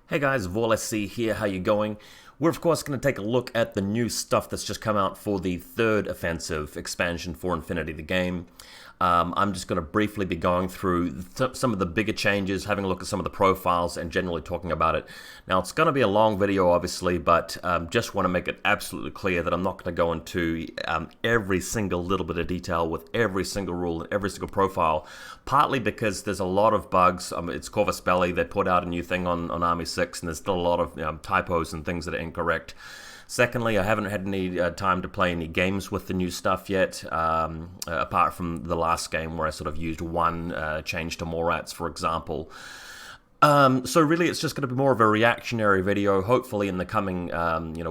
Hey guys, VaulSC here, how you going? We're of course going to take a look at the new stuff that's just come out for the third offensive expansion for infiNity, the game. I'm just going to briefly be going through some of the bigger changes, having a look at some of the profiles, and generally talking about it. Now, it's going to be a long video, obviously, but just want to make it absolutely clear that I'm not going to go into every single little bit of detail with every single rule and every single profile, partly because there's a lot of bugs. It's Corvus Belli, they put out a new thing on Army 6, and there's still a lot of typos and things that are incorrect. Secondly, I haven't had any time to play any games with the new stuff yet, apart from the last game where I sort of used one change to Morats, for example. So really, it's just going to be more of a reactionary video. Hopefully, in the coming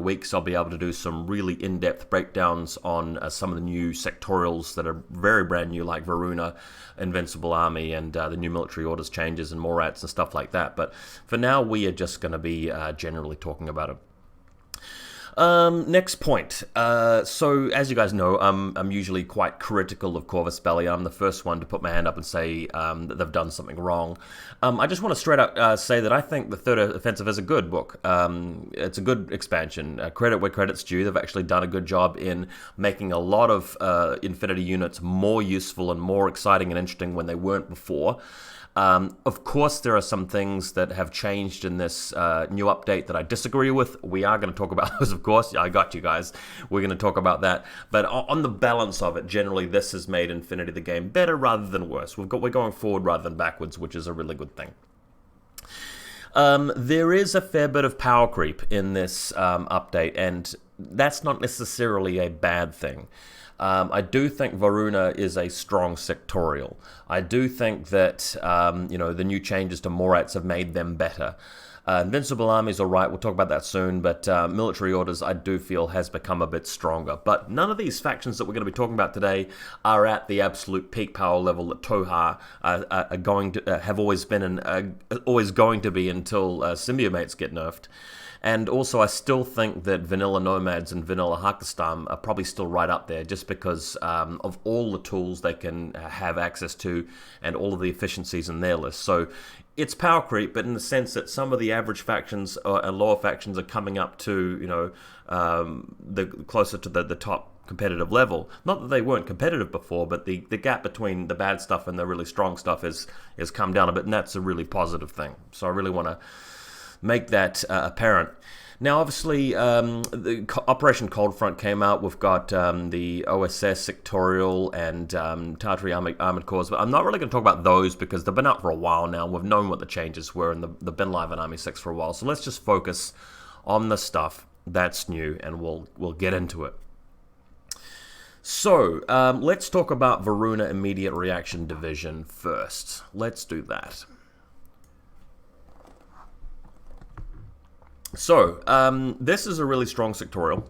weeks, I'll be able to do some really in-depth breakdowns on some of the new sectorials that are very brand new, like Varuna, Invincible Army, and the new military orders changes and Morats and stuff like that. But for now, we are just going to be generally talking about it. Next point. So, as you guys know, I'm usually quite critical of Corvus Belli. I'm the first one to put my hand up and say that they've done something wrong. I just want to straight up say that I think the Third Offensive is a good book. It's a good expansion. Credit where credit's due. They've actually done a good job in making a lot of infiNity units more useful and more exciting and interesting when they weren't before. Of course, there are some things that have changed in this new update that I disagree with. We are going to talk about those, of course. I got you guys. We're going to talk about that. But on the balance of it, generally, this has made infiNity the game better rather than worse. We're going forward rather than backwards, which is a really good thing. There is a fair bit of power creep in this update, and that's not necessarily a bad thing. I do think Varuna is a strong sectorial. I do think that the new changes to Morats have made them better. Invincible Army's alright, we'll talk about that soon, but military orders I do feel has become a bit stronger. But none of these factions that we're going to be talking about today are at the absolute peak power level that Toha are going to have always been and always going to be until symbiomates get nerfed. And also, I still think that Vanilla Nomads and Vanilla Hakistam are probably still right up there just because of all the tools they can have access to and all of the efficiencies in their list. So it's power creep, but in the sense that some of the average factions and lower factions are coming up to, the closer to the top competitive level. Not that they weren't competitive before, but the gap between the bad stuff and the really strong stuff has come down a bit, and that's a really positive thing. So I really want to make that apparent. Now, obviously, the Operation Cold Front came out. We've got the OSS sectorial and Tartary Armored Corps, but I'm not really going to talk about those because they've been out for a while now. We've known what the changes were, and they've been live in Army 6 for a while. So let's just focus on the stuff that's new, and we'll get into it. So, let's talk about Varuna Immediate Reaction Division first. Let's do that. So, this is a really strong sectorial,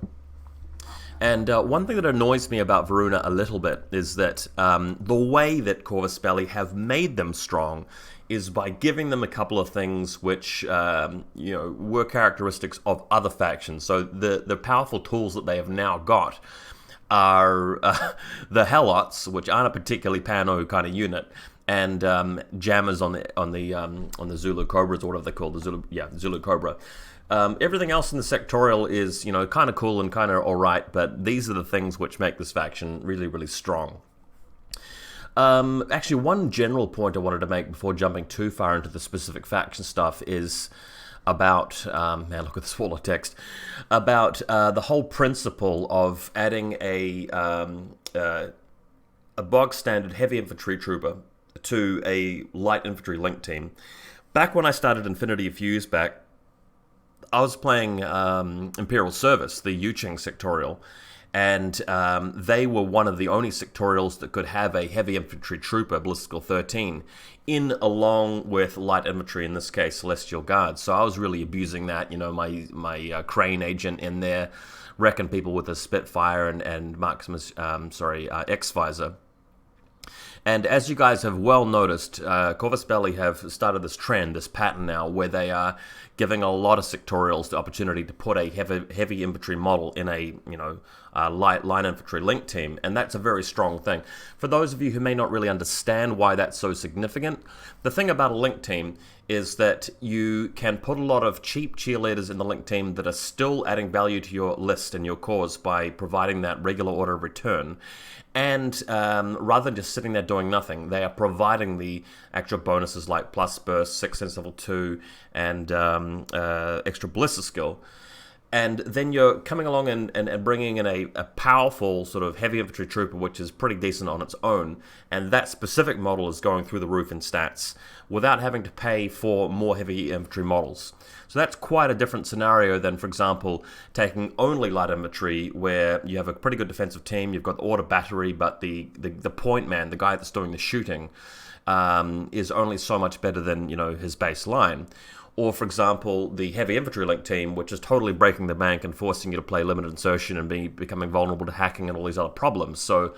and one thing that annoys me about Varuna a little bit is that the way that Corvus Belli have made them strong is by giving them a couple of things which, were characteristics of other factions. So the powerful tools that they have now got are the Helots, which aren't a particularly Pano kind of unit, and jammers on the Zulu Cobras, or whatever they're called, the Zulu Cobra. Everything else in the sectorial is, kind of cool and kind of alright, but these are the things which make this faction really, really strong. Actually, one general point I wanted to make before jumping too far into the specific faction stuff is about, man, look at this wall of text, about the whole principle of adding a bog standard heavy infantry trooper to a light infantry link team. Back when I started infiNity a few years back, I was playing Imperial Service, the Yuching sectorial, and they were one of the only sectorials that could have a heavy infantry trooper, Ballistical 13, in along with light infantry, in this case Celestial Guards. So I was really abusing that, my Crane agent in there, wrecking people with a Spitfire and Maximus, X-Visor. And as you guys have well noticed, Corvus Belli have started this trend, this pattern now, where they are giving a lot of sectorials the opportunity to put a heavy infantry model in a light infantry link team, and that's a very strong thing. For those of you who may not really understand why that's so significant, the thing about a link team is that you can put a lot of cheap cheerleaders in the Link team that are still adding value to your list and your cause by providing that regular order of return. And rather than just sitting there doing nothing, they are providing the actual bonuses like plus burst, 6 sense level 2, and extra Ballista skill. And then you're coming along and bringing in a powerful sort of heavy infantry trooper, which is pretty decent on its own. And that specific model is going through the roof in stats without having to pay for more heavy infantry models. So that's quite a different scenario than, for example, taking only light infantry, where you have a pretty good defensive team, you've got the order battery, but the point man, the guy that's doing the shooting, is only so much better than, his baseline. Or, for example, the heavy infantry Link team, which is totally breaking the bank and forcing you to play limited insertion and becoming vulnerable to hacking and all these other problems. So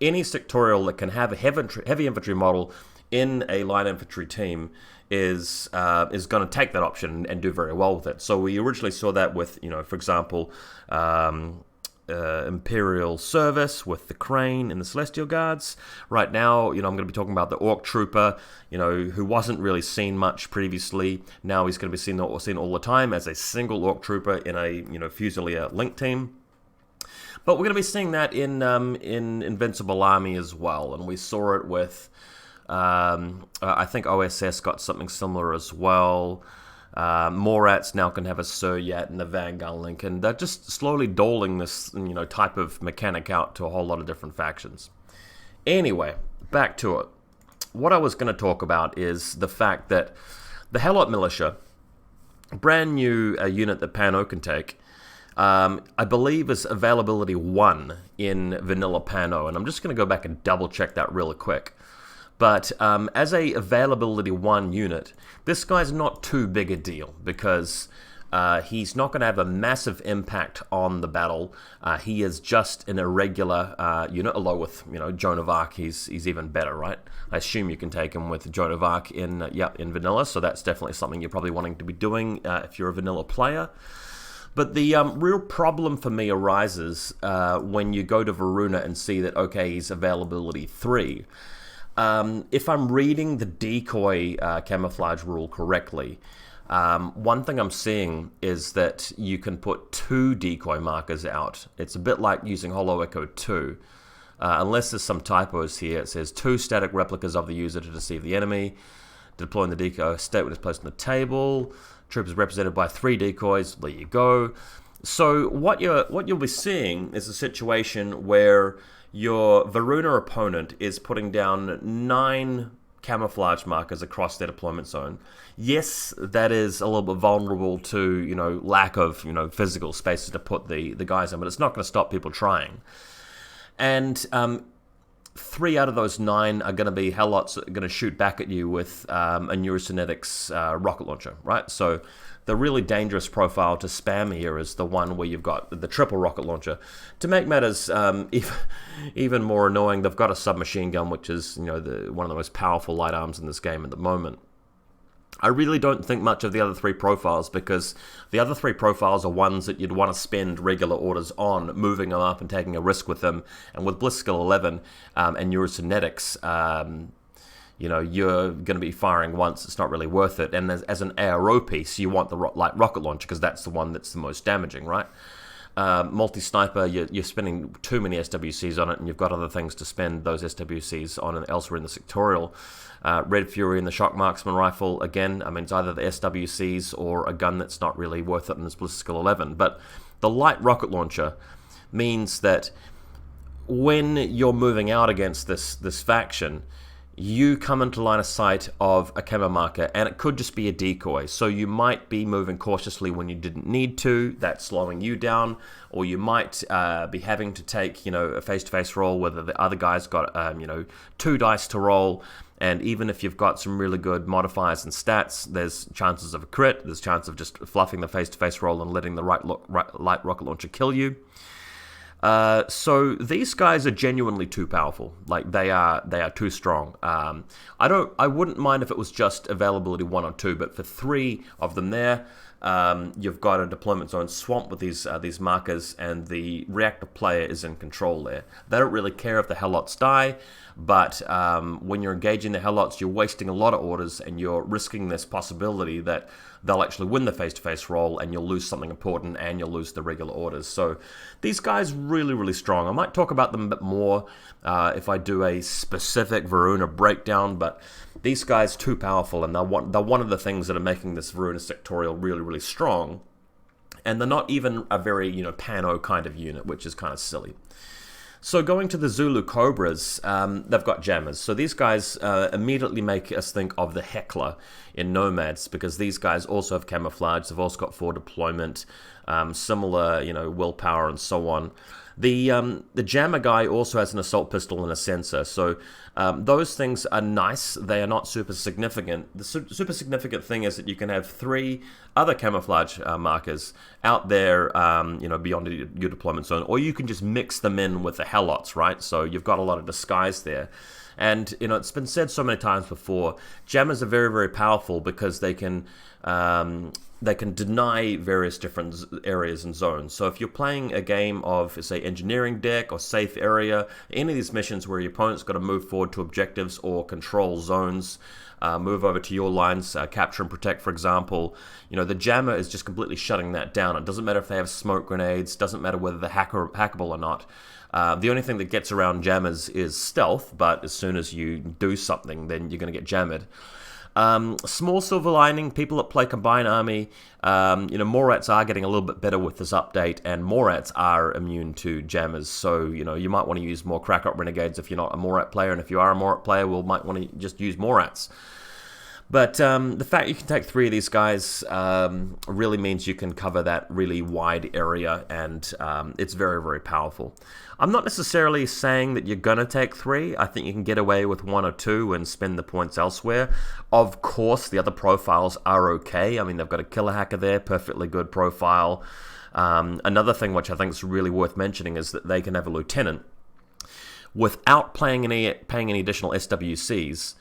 any sectorial that can have a heavy infantry model in a light infantry team is going to take that option and do very well with it. So we originally saw that with, for example, Imperial Service with the Crane and the Celestial Guards. Right now, I'm going to be talking about the Orc Trooper, who wasn't really seen much previously. Now he's going to be seen all the time as a single Orc Trooper in a Fusilier Link team. But we're going to be seeing that in Invincible Army as well, and we saw it with I think OSS got something similar as well. Morats now can have a Suryat and the Vanguard Link, and they're just slowly doling this type of mechanic out to a whole lot of different factions. Anyway, back to it. What I was going to talk about is the fact that the Helot Militia, a brand new unit that Pano can take, I believe is availability 1 in vanilla Pano, and I'm just going to go back and double check that really quick. But as a availability 1 unit, this guy's not too big a deal, because he's not going to have a massive impact on the battle. He is just an irregular unit, although with Joan of Arc, he's even better, right? I assume you can take him with Joan of Arc in vanilla, so that's definitely something you're probably wanting to be doing if you're a vanilla player. But the real problem for me arises when you go to Varuna and see that, okay, he's availability 3. If I'm reading the Decoy Camouflage rule correctly, one thing I'm seeing is that you can put 2 decoy markers out. It's a bit like using Holo Echo 2. Unless there's some typos here, it says 2 static replicas of the user to deceive the enemy. Deploying the decoy state when it's placed on the table. Troop is represented by 3 decoys. There you go. So what you'll be seeing is a situation where your Varuna opponent is putting down 9 camouflage markers across their deployment zone. Yes, that is a little bit vulnerable to, lack of, physical spaces to put the guys in, but it's not going to stop people trying. And 3 out of those 9 are going to be Helots that are going to shoot back at you with a Neurocynetics rocket launcher, right? So the really dangerous profile to spam here is the one where you've got the triple rocket launcher. To make matters even more annoying, they've got a submachine gun, which is one of the most powerful light arms in this game at the moment. I really don't think much of the other 3 profiles, because the other 3 profiles are ones that you'd want to spend regular orders on, moving them up and taking a risk with them. And with Bliss Skill 11 and Neurocynetics, you're going to be firing once. It's not really worth it. And as an ARO piece, you want the light rocket launcher, because that's the one that's the most damaging, right? Multi-sniper, you're spending too many SWCs on it, and you've got other things to spend those SWCs on elsewhere in the sectorial. Red Fury and the Shock Marksman Rifle, again, it's either the SWCs or a gun that's not really worth it in this Bliss Skill 11. But the light rocket launcher means that when you're moving out against this faction, you come into line of sight of a camo marker, and it could just be a decoy. So you might be moving cautiously when you didn't need to. That's slowing you down. Or you might be having to take, a face-to-face roll, whether the other guy's got, 2 dice to roll. And even if you've got some really good modifiers and stats, there's chances of a crit. There's chance of just fluffing the face-to-face roll and letting the light rocket launcher kill you. So these guys are genuinely too powerful. Like they are too strong. I wouldn't mind if it was just availability 1 or 2, but for 3 of them there, you've got a deployment zone swamped with these markers, and the reactive player is in control there. They don't really care if the Helots die, but when you're engaging the Helots, you're wasting a lot of orders, and you're risking this possibility that they'll actually win the face-to-face roll, and you'll lose something important, and you'll lose the regular orders. So these guys really, really strong. I might talk about them a bit more if I do a specific Varuna breakdown, but these guys too powerful, and they're one of the things that are making this Varuna sectorial really, really strong. And they're not even a very, Pano kind of unit, which is kind of silly. So going to the Zulu Cobras, they've got jammers. So these guys immediately make us think of the Heckler in Nomads, because these guys also have camouflage. They've also got 4 deployment, similar, willpower and so on. The jammer guy also has an assault pistol and a sensor, so those things are nice. They are not super significant. The super significant thing is that you can have 3 other camouflage markers out there, beyond your deployment zone, or you can just mix them in with the Helots, right? So you've got a lot of disguise there. And, it's been said so many times before, jammers are very, very powerful because they can deny various different areas and zones. So if you're playing a game of, say, engineering deck or safe area, any of these missions where your opponent's got to move forward to objectives or control zones, move over to your lines, capture and protect, for example, the jammer is just completely shutting that down. It doesn't matter if they have smoke grenades, doesn't matter whether they're hackable or not. The only thing that gets around jammers is stealth, but as soon as you do something, then you're going to get jammered. Small silver lining, people that play Combined Army, Morats are getting a little bit better with this update, and Morats are immune to jammers, so, you might want to use more Crack-Up Renegades if you're not a Morat player, and if you are a Morat player, might want to just use Morats. But the fact you can take 3 of these guys really means you can cover that really wide area, and it's very, very powerful. I'm not necessarily saying that you're going to take 3. I think you can get away with 1 or 2 and spend the points elsewhere. Of course, the other profiles are okay. I mean, they've got a killer hacker there, perfectly good profile. Another thing which I think is really worth mentioning is that they can have a lieutenant without paying any additional SWCs.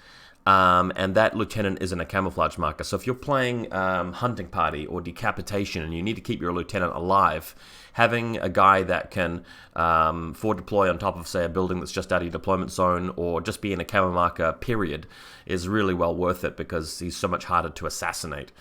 And that lieutenant isn't a camouflage marker. So if you're playing hunting party or decapitation and you need to keep your lieutenant alive, having a guy that can forward deploy on top of, say, a building that's just out of your deployment zone, or just be in a camo marker, period, is really well worth it because he's so much harder to assassinate.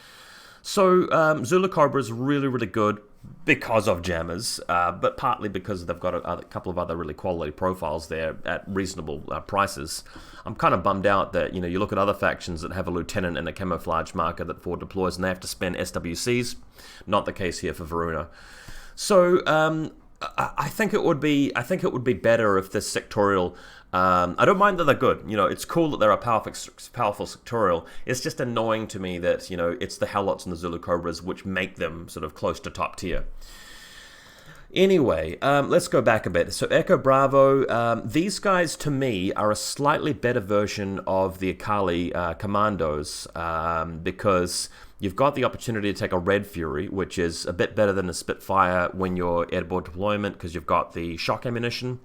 So Zulu Cobra is really, really good because of jammers, but partly because they've got a couple of other really quality profiles there at reasonable prices. I'm kind of bummed out that, you look at other factions that have a lieutenant and a camouflage marker that forward deploys and they have to spend SWCs. Not the case here for Varuna. So I think it would be better if this sectorial. I don't mind that they're good. It's cool that they're a powerful sectorial. It's just annoying to me that it's the Helots and the Zulu Cobras which make them sort of close to top tier. Anyway, let's go back a bit. So Echo Bravo, these guys to me are a slightly better version of the Akali Commandos because you've got the opportunity to take a Red Fury, which is a bit better than a Spitfire when you're airborne deployment because you've got the shock ammunition.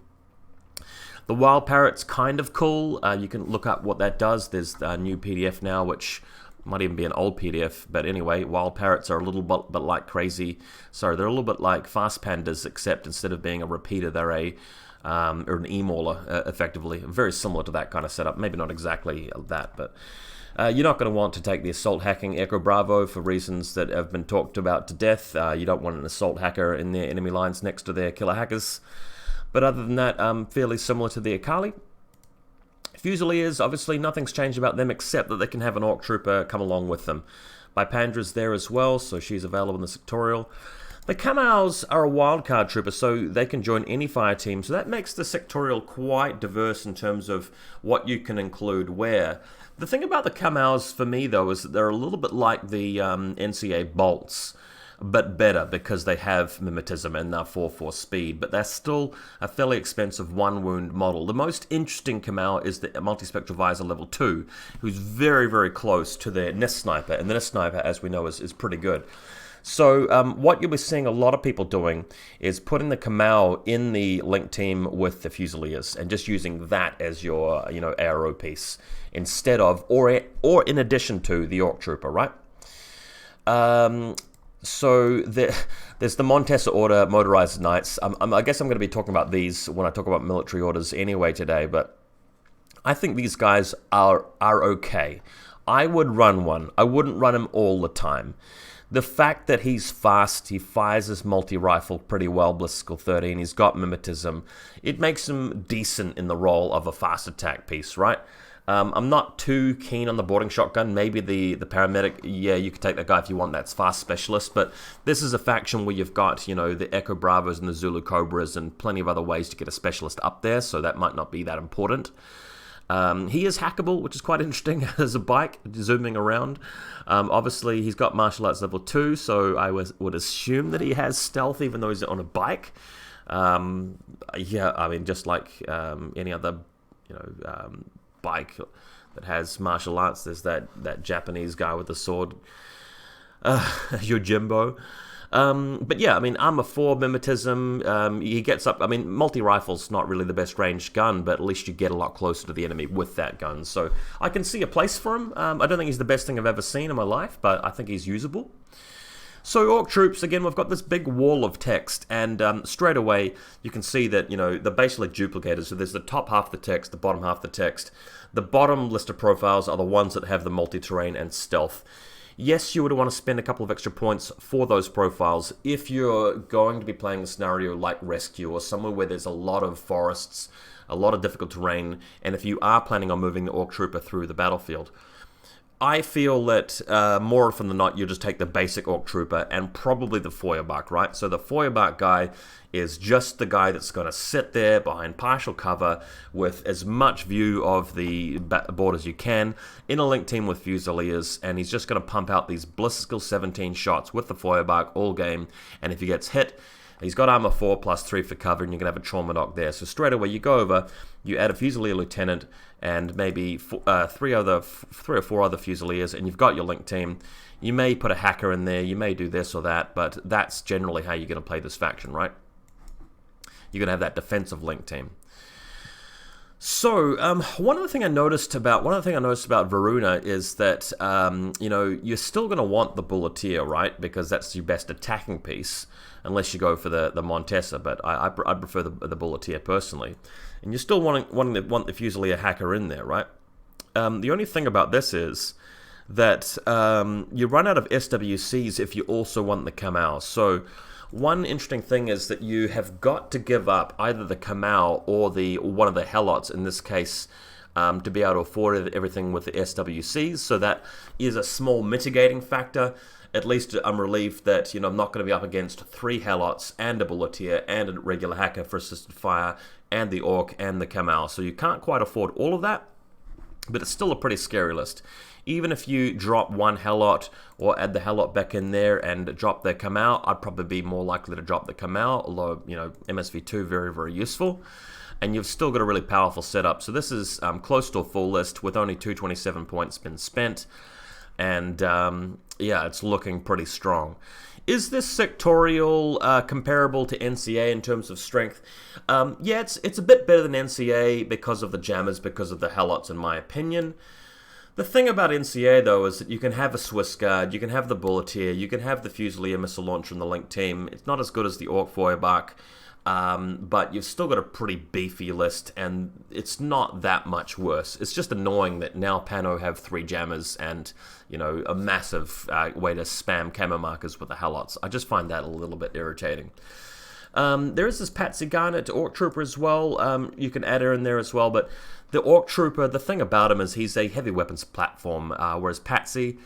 The Wild Parrot's kind of cool. You can look up what that does. There's a new PDF now, which might even be an old PDF. But anyway, Wild Parrots are a little bit like crazy. Sorry, they're a little bit like Fast Pandas, except instead of being a repeater, they're or an E-Mauler, effectively. Very similar to that kind of setup. Maybe not exactly that, but you're not going to want to take the Assault Hacking Echo Bravo for reasons that have been talked about to death. You don't want an Assault Hacker in their enemy lines next to their killer hackers. But other than that, fairly similar to the Akali. Fusiliers, obviously nothing's changed about them except that they can have an Orc Trooper come along with them. Bipandra's there as well, so she's available in the sectorial. The Kamals are a wildcard trooper, so they can join any fire team, so that makes the sectorial quite diverse in terms of what you can include where. The thing about the Kamals for me, though, is that they're a little bit like the NCA Bolts, but better because they have mimetism and they're 4/4 speed, but they're still a fairly expensive 1-wound model. The most interesting Kamal is the Multispectral Visor level 2, who's very, very close to the Nest Sniper, and the Nest Sniper, as we know, is pretty good. So what you'll be seeing a lot of people doing is putting the Kamau in the link team with the Fusiliers and just using that as your arrow piece instead of or in addition to the Orc Trooper, right? So there's the Montasser order, Motorized Knights. I guess I'm going to be talking about these when I talk about military orders anyway today, but I think these guys are okay. I would run one. I wouldn't run him all the time. The fact that he's fast, he fires his multi-rifle pretty well, Ballistical 13, he's got mimetism, it makes him decent in the role of a fast attack piece, right? I'm not too keen on the boarding shotgun. Maybe the paramedic, yeah, you could take that guy if you want, that's fast specialist, but this is a faction where you've got, the Echo Bravos and the Zulu Cobras and plenty of other ways to get a specialist up there, so that might not be that important. He is hackable, which is quite interesting as a bike, zooming around. Obviously, he's got martial arts level 2, so I would assume that he has stealth, even though he's on a bike. Yeah, I mean, just like any other, bike that has martial arts, there's that Japanese guy with the sword, Yojimbo. But yeah, I mean, armor 4, mimetism, he gets up, I mean, multi-rifle's not really the best ranged gun, but at least you get a lot closer to the enemy with that gun, so I can see a place for him. I don't think he's the best thing I've ever seen in my life, but I think he's usable. So Orc Troops, again, we've got this big wall of text, and straight away you can see that, they're basically duplicators. So there's the top half of the text, the bottom half of the text. The bottom list of profiles are the ones that have the multi-terrain and stealth. Yes, you would want to spend a couple of extra points for those profiles if you're going to be playing a scenario like Rescue or somewhere where there's a lot of forests, a lot of difficult terrain, and if you are planning on moving the Orc Trooper through the battlefield. I feel that more often than not, you just take the basic Orc Trooper and probably the Feuerbark, right? So the Feuerbark guy is just the guy that's going to sit there behind partial cover with as much view of the board as you can in a link team with Fusiliers, and he's just going to pump out these Ballistical 17 shots with the Feuerbark all game, and if he gets hit, he's got armor 4 plus 3 for cover, and you're going to have a trauma dock there. So straight away, you go over, you add a Fusilier Lieutenant, and maybe 3 or 4 other Fusiliers, and you've got your link team. You may put a hacker in there, you may do this or that, but that's generally how you're going to play this faction, right? You're going to have that defensive link team. So, one other thing I noticed about Varuna is that, you're still going to want the Bulletier, right? Because that's your best attacking piece, unless you go for the Montasser, but I prefer the Bulletier personally. And you're still want the Fusilier hacker in there, right? The only thing about this is that you run out of SWCs if you also want the Kamau. So, one interesting thing is that you have got to give up either the Kamau or one of the Helots, in this case, to be able to afford everything with the SWCs. So that is a small mitigating factor. At least I'm relieved that I'm not going to be up against 3 Helots and a Bulletier and a regular hacker for assisted fire and the Orc and the Kamau. So you can't quite afford all of that, but it's still a pretty scary list. Even if you drop 1 Helot or add the Helot back in there and drop the Kamau, I'd probably be more likely to drop the Kamau, although, MSV2, very, very useful. And you've still got a really powerful setup. So this is close to a full list with only 227 points been spent. And, yeah, it's looking pretty strong. Is this sectorial comparable to NCA in terms of strength? Yeah, it's a bit better than NCA because of the jammers, because of the Helots, in my opinion. The thing about NCA, though, is that you can have a Swiss Guard, you can have the Bulletier, you can have the Fusilier missile launcher in the link team. It's not as good as the Orc Feuerbark, but you've still got a pretty beefy list, and it's not that much worse. It's just annoying that now Pano have 3 jammers and, a massive way to spam camo markers with the Helots. I just find that a little bit irritating. There is this Patsy Garnet Orc Trooper as well. You can add her in there as well, but the Orc Trooper, the thing about him is he's a heavy weapons platform, whereas Patsy,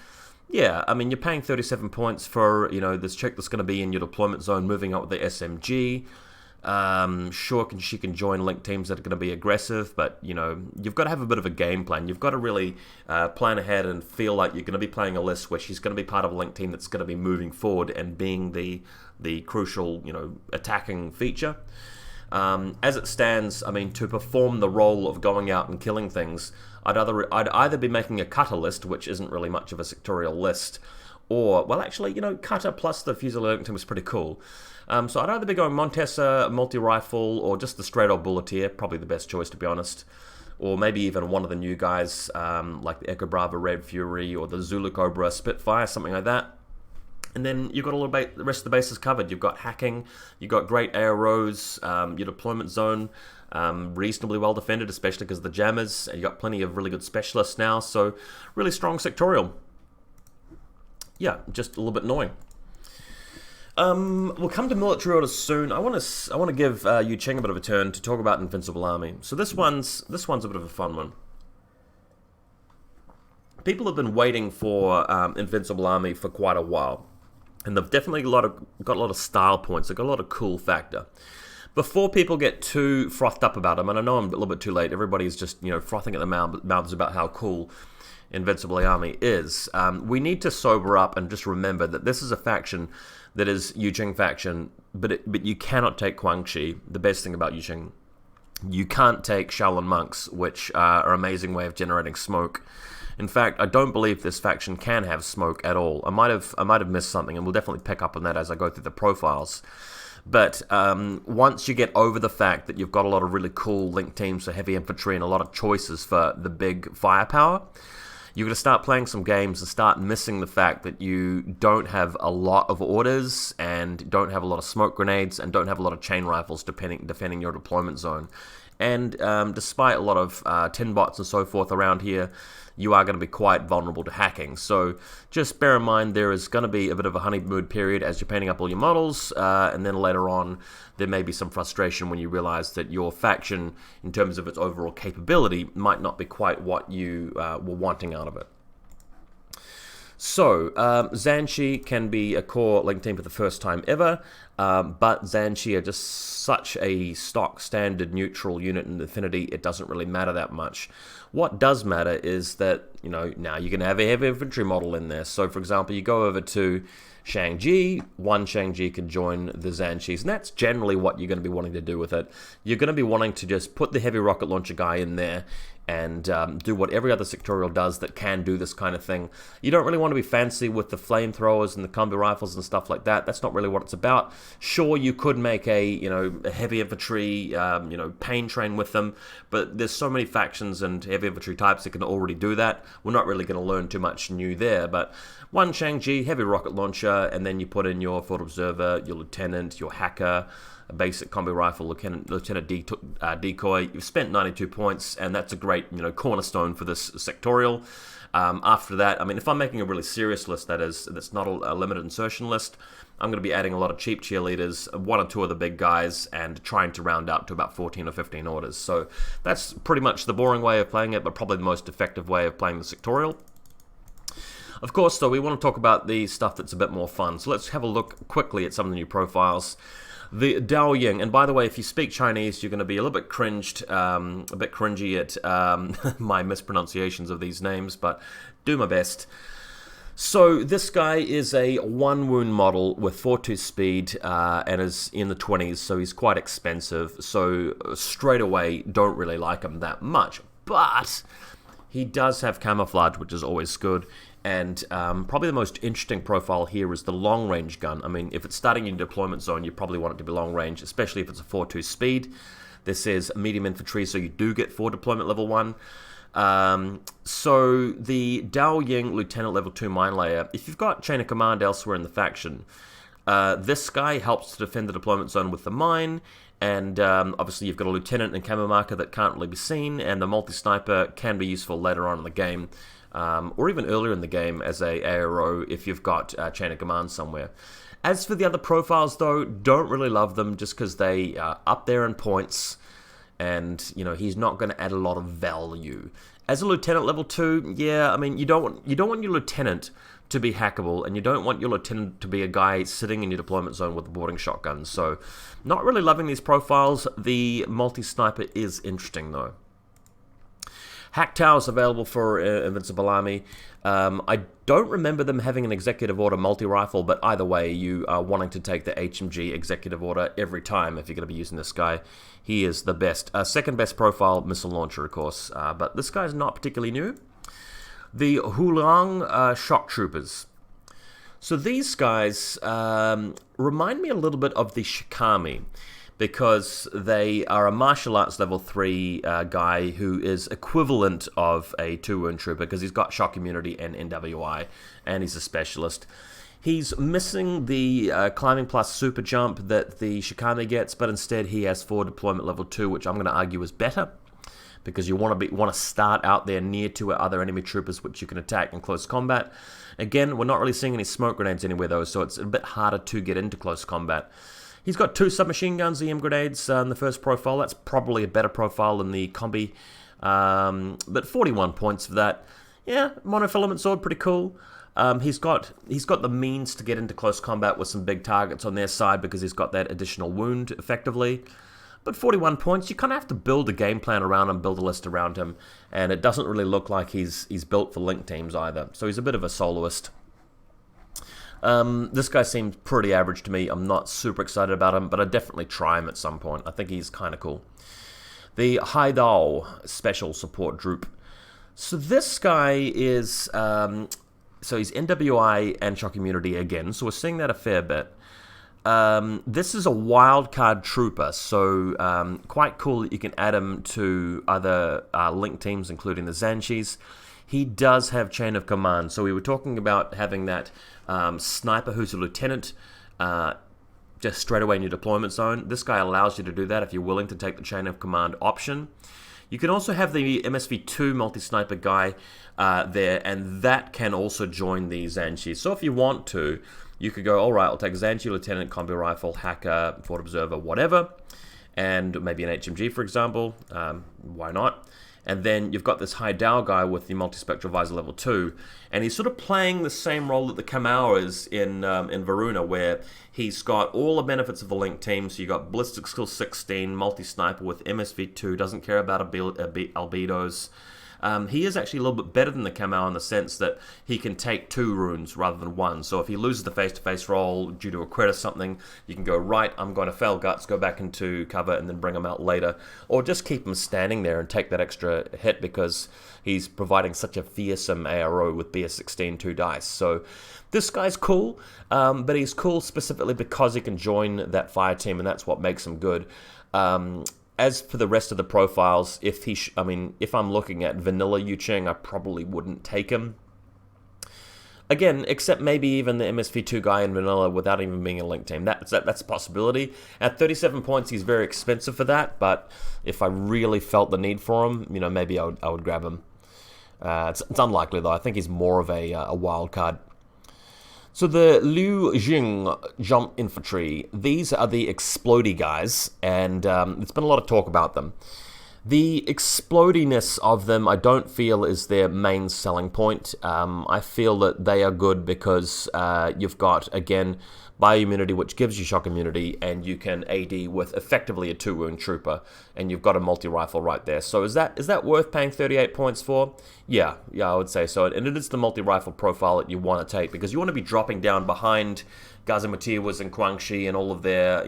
yeah, I mean, you're paying 37 points for, this chick that's going to be in your deployment zone moving up with the SMG. Sure, she can join link teams that are going to be aggressive, but, you've got to have a bit of a game plan. You've got to really plan ahead and feel like you're going to be playing a list where she's going to be part of a link team that's going to be moving forward and being the crucial, attacking feature. As it stands, I mean, to perform the role of going out and killing things, I'd either be making a cutter list, which isn't really much of a sectorial list, or, well, actually, you know, Cutter plus the Fusilier was pretty cool. So I'd either be going Montasser, multi-rifle, or just the straight old Bulletier, probably the best choice, to be honest. Or maybe even one of the new guys, like the Echo Brava Red Fury, or the Zulu Cobra Spitfire, something like that. And then you've got a little bit, the rest of the bases covered. You've got hacking, you've got great AROs, your deployment zone, reasonably well defended, especially because of the jammers. You've got plenty of really good specialists now, so really strong sectorial. Yeah, just a little bit annoying. We'll come to military orders soon. I want to give Yu Cheng a bit of a turn to talk about Invincible Army. So this one's a bit of a fun one. People have been waiting for Invincible Army for quite a while, and they've definitely got a lot of style points. They've got a lot of cool factor. Before people get too frothed up about them, and I know I'm a little bit too late. Everybody's just frothing at the mouths about how cool Invincible Army is. We need to sober up and just remember that this is a faction that is Yu Cheng faction, but you cannot take Guangxi. The best thing about Yu Cheng, you can't take Shaolin monks, which are an amazing way of generating smoke. In fact, I don't believe this faction can have smoke at all. I might have missed something, and we'll definitely pick up on that as I go through the profiles. But once you get over the fact that you've got a lot of really cool linked teams for heavy infantry and a lot of choices for the big firepower, you're going to start playing some games and start missing the fact that you don't have a lot of orders and don't have a lot of smoke grenades and don't have a lot of chain rifles defending your deployment zone. And despite a lot of tin bots and so forth around here, you are going to be quite vulnerable to hacking. So just bear in mind there is going to be a bit of a honeymoon period as you're painting up all your models, and then later on there may be some frustration when you realize that your faction, in terms of its overall capability, might not be quite what you were wanting out of it. So, Zhanshi can be a core link team for the first time ever, but Zhanshi are just such a stock standard neutral unit in infiNity, it doesn't really matter that much. What does matter is that, now you can have a heavy infantry model in there. So, for example, you go over to Shang-Chi, one Shang-Chi can join the Zhanshis, and that's generally what you're going to be wanting to do with it. You're going to be wanting to just put the heavy rocket launcher guy in there and do what every other sectorial does that can do this kind of thing. You don't really want to be fancy with the flamethrowers and the combi rifles and stuff like that. That's not really what it's about. Sure, you could make a heavy infantry pain train with them, but there's so many factions and heavy infantry types that can already do that. We're not really going to learn too much new there, but one Shang-Chi, heavy rocket launcher, and then you put in your field observer, your lieutenant, your hacker, a basic combi rifle, lieutenant decoy. You've spent 92 points, and that's a great cornerstone for this sectorial. After that, I mean, if I'm making a really serious list, that's not a limited insertion list, I'm going to be adding a lot of cheap cheerleaders, one or two of the big guys, and trying to round out to about 14 or 15 orders. So that's pretty much the boring way of playing it, but probably the most effective way of playing the sectorial. Of course, though, we want to talk about the stuff that's a bit more fun. So let's have a look quickly at some of the new profiles. The Dowel Yang, and by the way, if you speak Chinese, you're going to be a little bit cringed, a bit cringy at my mispronunciations of these names, but do my best. So this guy is a one wound model with 4-2 speed and is in the 20s, so he's quite expensive. So straight away, don't really like him that much, but he does have camouflage, which is always good. And probably the most interesting profile here is the long-range gun. I mean, if it's starting in deployment zone, you probably want it to be long-range, especially if it's a 4-2 speed. This is medium infantry, so you do get 4 deployment level 1. So the Dowel Yang Lieutenant level 2 mine layer, if you've got chain of command elsewhere in the faction, this guy helps to defend the deployment zone with the mine. And obviously you've got a lieutenant and camo marker that can't really be seen, and the multi-sniper can be useful later on in the game. Or even earlier in the game as a ARO if you've got chain of command somewhere. As for the other profiles, though, don't really love them just because they are up there in points, and he's not going to add a lot of value. As a lieutenant level 2, yeah, I mean you don't want your lieutenant to be hackable, and you don't want your lieutenant to be a guy sitting in your deployment zone with a boarding shotgun. So, not really loving these profiles. The multi-sniper is interesting though. Hack Towers available for Invincible Army. I don't remember them having an executive order multi-rifle, but either way, you are wanting to take the HMG executive order every time if you're going to be using this guy. He is the best. Second best profile missile launcher, of course, but this guy's not particularly new. The Hulang Shock Troopers. So these guys remind me a little bit of the Shikami, because they are a martial arts level 3 guy who is equivalent of a 2-wound trooper, because he's got shock immunity and NWI, and he's a specialist. He's missing the climbing plus super jump that the Shikami gets, but instead he has forward deployment level 2, which I'm going to argue is better, because you want to start out there near to other enemy troopers which you can attack in close combat. Again, we're not really seeing any smoke grenades anywhere though, so it's a bit harder to get into close combat. He's got 2 submachine guns, EM grenades in the first profile. That's probably a better profile than the combi, but 41 points for that. Yeah, monofilament sword, pretty cool. He's got the means to get into close combat with some big targets on their side because he's got that additional wound effectively. But 41 points, you kind of have to build a game plan around him, build a list around him, and it doesn't really look like he's built for link teams either. So he's a bit of a soloist. This guy seems pretty average to me. I'm not super excited about him, but I'd definitely try him at some point. I think he's kind of cool. The Haidao Special Support Droop. So this guy is, so he's NWI and shock immunity again, so we're seeing that a fair bit. This is a wildcard trooper, so quite cool that you can add him to other link teams, including the Zanshis. He does have chain of command, so we were talking about having that sniper who's a lieutenant just straight away in your deployment zone. This guy allows you to do that if you're willing to take the chain of command option. You can also have the MSV2 multi-sniper guy there, and that can also join the Zanshi. So if you want to, you could go, all right, I'll take Zanshi, Lieutenant, Combi Rifle, Hacker, Fort Observer, whatever, and maybe an HMG, for example. Why not? And then you've got this Haidao guy with the multispectral visor level 2, and he's sort of playing the same role that the Kamau is in Varuna, where he's got all the benefits of the link team. So you got ballistic skill 16, multi-sniper with MSV2, doesn't care about albedos. He is actually a little bit better than the Kamau in the sense that he can take 2 runes rather than 1. So if he loses the face-to-face roll due to a crit or something, you can go, right, I'm going to fail guts, go back into cover, and then bring him out later. Or just keep him standing there and take that extra hit because he's providing such a fearsome ARO with BS16 2 dice. So this guy's cool, but he's cool specifically because he can join that fire team, and that's what makes him good. As for the rest of the profiles, if I'm looking at vanilla Yu Ching, I probably wouldn't take him. Again, except maybe even the MSV2 guy in vanilla without even being a link team. That's a possibility. At 37 points, he's very expensive for that, but if I really felt the need for him, maybe I would grab him. It's unlikely, though. I think he's more of a wild card. So the Liu Jing Jump Infantry, these are the explodey guys, and there's been a lot of talk about them. The explodiness of them I don't feel is their main selling point. I feel that they are good because you've got, again, bioimmunity, which gives you shock immunity, and you can AD with effectively a 2-wound trooper, and you've got a multi-rifle right there. So is that worth paying 38 points for? Yeah, I would say so. And it is the multi-rifle profile that you want to take, because you want to be dropping down behind Gazimatiwas and Guangxi and all of their,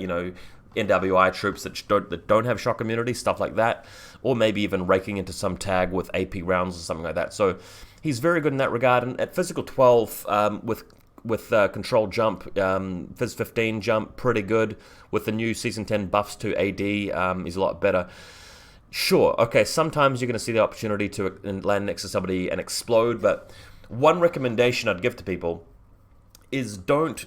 NWI troops that don't have shock immunity, stuff like that, or maybe even raking into some tag with AP rounds or something like that. So he's very good in that regard. And at physical 12, with control jump, Phys 15 jump, pretty good. With the new Season 10 buffs to AD, he's a lot better. Sure, okay, sometimes you're going to see the opportunity to land next to somebody and explode, but one recommendation I'd give to people is don't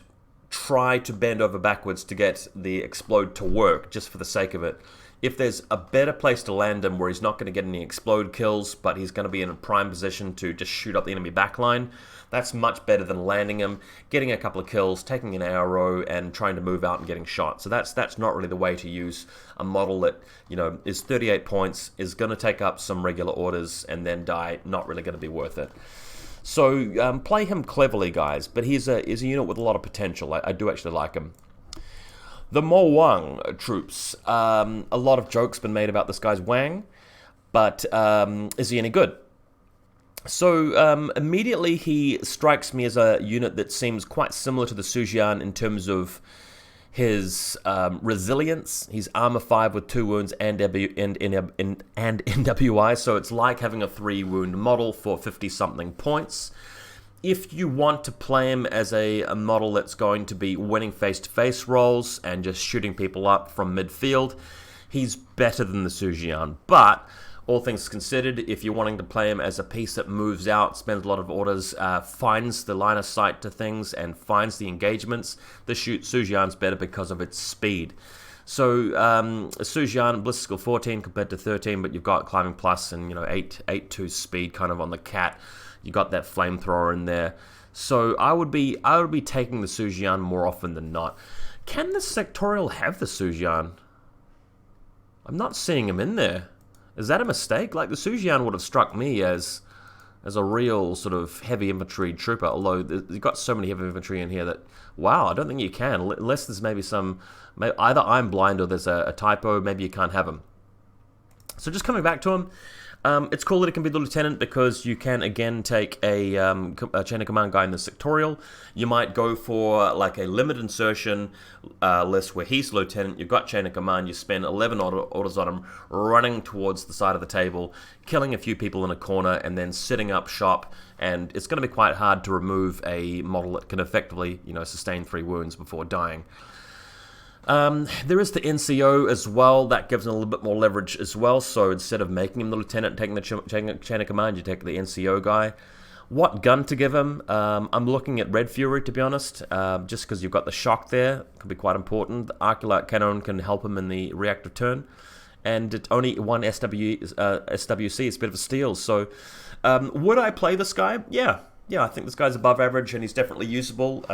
try to bend over backwards to get the explode to work just for the sake of it. If there's a better place to land him where he's not going to get any explode kills, but he's going to be in a prime position to just shoot up the enemy backline, that's much better than landing him, getting a couple of kills, taking an arrow, and trying to move out and getting shot. So that's not really the way to use a model that, is 38 points, is going to take up some regular orders, and then die. Not really going to be worth it. So play him cleverly, guys, but he's a unit with a lot of potential. I do actually like him. The Mo Wang troops. A lot of jokes been made about this guy's Wang, but is he any good? So immediately he strikes me as a unit that seems quite similar to the Sujian in terms of his resilience. He's armor 5 with 2 wounds and NWI, so it's like having a 3-wound model for 50-something points. If you want to play him as a model that's going to be winning face-to-face rolls and just shooting people up from midfield, he's better than the Sujian. But all things considered, if you're wanting to play him as a piece that moves out, spends a lot of orders, finds the line of sight to things, and finds the engagements, the Sujian's better because of its speed. So Sujian, Bliss skill 14 compared to 13, but you've got climbing plus and 8-2 speed kind of on the cat. You got that flamethrower in there. So I would be taking the Sujian more often than not. Can the sectorial have the Sujian? I'm not seeing him in there. Is that a mistake? Like, the Sujian would have struck me as a real sort of heavy infantry trooper, although you've got so many heavy infantry in here that, wow, I don't think you can, unless there's maybe either I'm blind or there's a typo, maybe you can't have him. So just coming back to him, it's cool that it can be the lieutenant because you can again take a chain of command guy in the sectorial. You might go for like a limited insertion list where he's lieutenant, you've got chain of command, you spend 11 orders on him, running towards the side of the table, killing a few people in a corner, and then setting up shop. And it's going to be quite hard to remove a model that can effectively, sustain 3 wounds before dying. There is the NCO as well. That gives him a little bit more leverage as well. So instead of making him the lieutenant and taking the chain of command, you take the NCO guy. What gun to give him? I'm looking at Red Fury, to be honest, just because you've got the shock there. Could be quite important. The Arculite Cannon can help him in the reactive turn. And it's only one SWC. It's a bit of a steal. So would I play this guy? Yeah, I think this guy's above average and he's definitely usable.